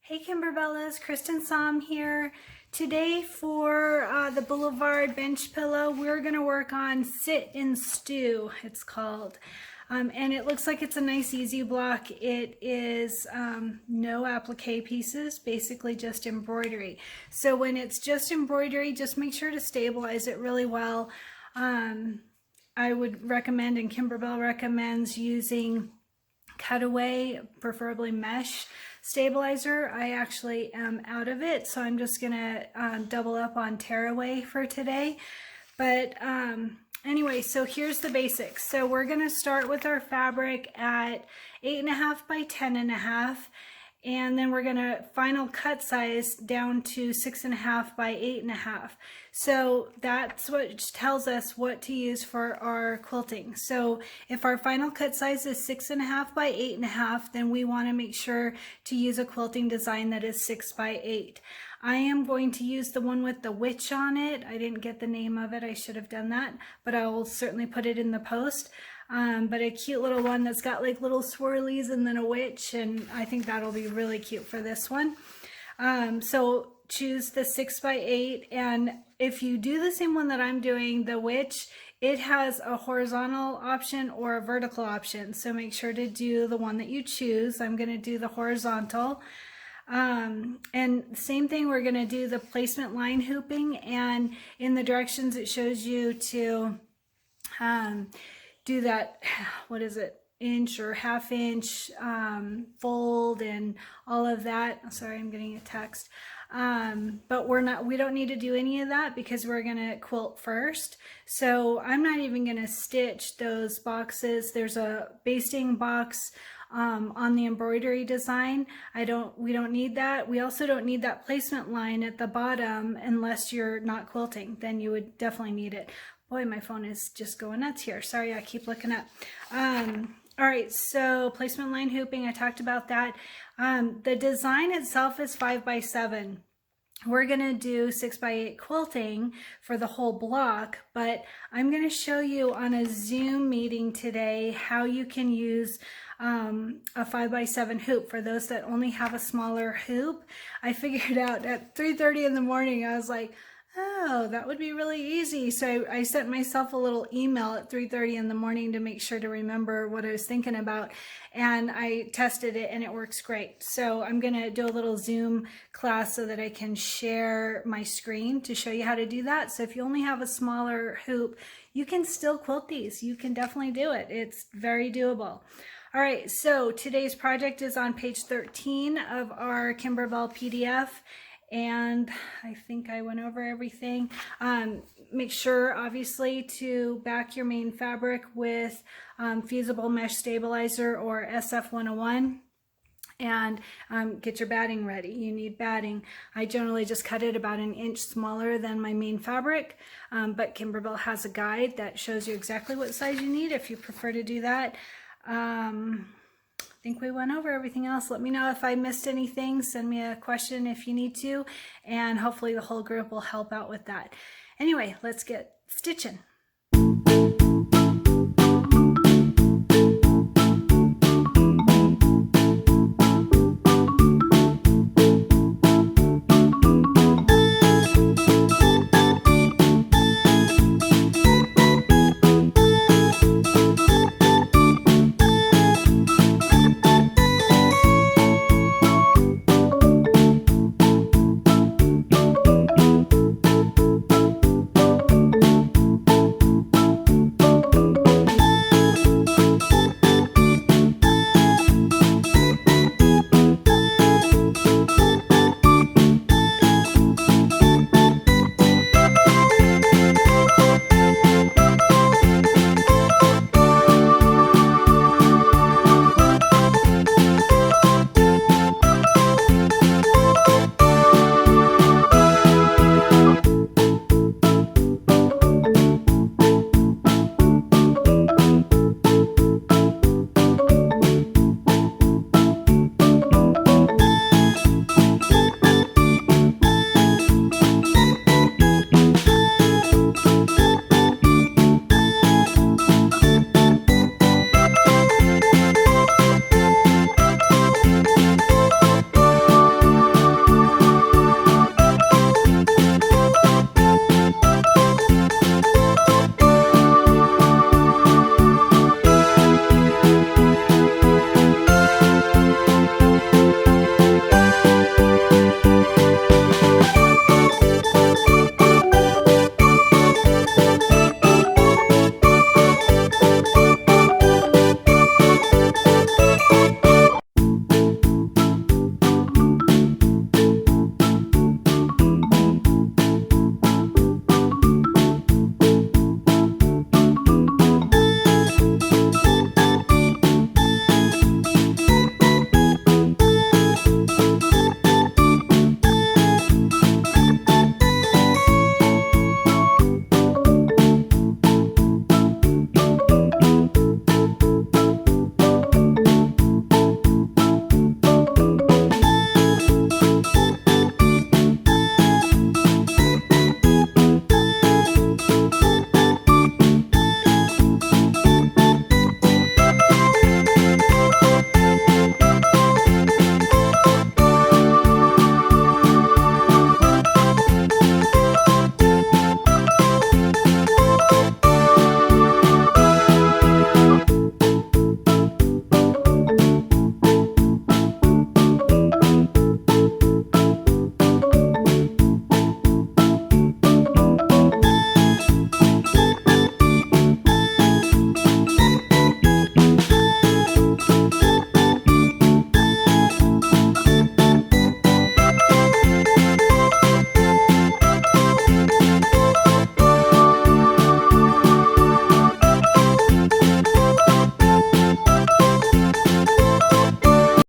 Hey Kimberbellas, Kristen Som here. Today for the Boo-levard bench pillow, we're going to work on Sit and Stew, it's called. And it looks like it's a nice easy block. It is no applique pieces, basically just embroidery. So when it's just embroidery, just make sure to stabilize it really well. I would recommend, and Kimberbell recommends, using cutaway, preferably mesh stabilizer. I actually am out of it, so I'm just gonna double up on tearaway for today. But anyway, so here's the basics. So we're gonna start with our fabric at 8.5 by 10.5, and then we're gonna final cut size down to 6.5 by 8.5. So that's what tells us what to use for our quilting. So if our final cut size is 6.5 by 8.5, then we want to make sure to use a quilting design that is 6 by 8. I am going to use the one with the witch on it. I didn't get the name of it. I should have done that, but I will certainly put it in the post. But a cute little one that's got like little swirlies and then a witch, and I think that'll be really cute for this one. So choose the 6 by 8, and if you do the same one that I'm doing, the witch, it has a horizontal option or a vertical option, so make sure to do the one that you choose. I'm going to do the horizontal. And same thing, we're going to do the placement line hooping, and in the directions it shows you to do that, what is it, inch or half inch fold and all of that. Sorry, I'm getting a text. But we don't need to do any of that because we're gonna quilt first. So I'm not even gonna stitch those boxes. There's a basting box on the embroidery design. We don't need that. We also don't need that placement line at the bottom unless you're not quilting. Then you would definitely need it. Boy, my phone is just going nuts here. Sorry, I keep looking up. All right, so placement line hooping, I talked about that. The design itself is 5 by 7. We're gonna do 6 by 8 quilting for the whole block, but I'm gonna show you on a Zoom meeting today how you can use a 5 by 7 hoop for those that only have a smaller hoop. I figured out at 3:30 in the morning, I was like, oh, that would be really easy. So I sent myself a little email at 3:30 in the morning to make sure to remember what I was thinking about. And I tested it and it works great. So I'm going to do a little Zoom class so that I can share my screen to show you how to do that. So if you only have a smaller hoop, you can still quilt these. You can definitely do it. It's very doable. All right, so today's project is on page 13 of our Kimberbell PDF. And I think I went over everything. Make sure, obviously, to back your main fabric with Fusible Mesh Stabilizer or SF101, and get your batting ready. You need batting. I generally just cut it about 1 inch smaller than my main fabric, but Kimberbell has a guide that shows you exactly what size you need if you prefer to do that. I think we went over everything else. Let me know if I missed anything. Send me a question if you need to, and hopefully the whole group will help out with that. Anyway, let's get stitching.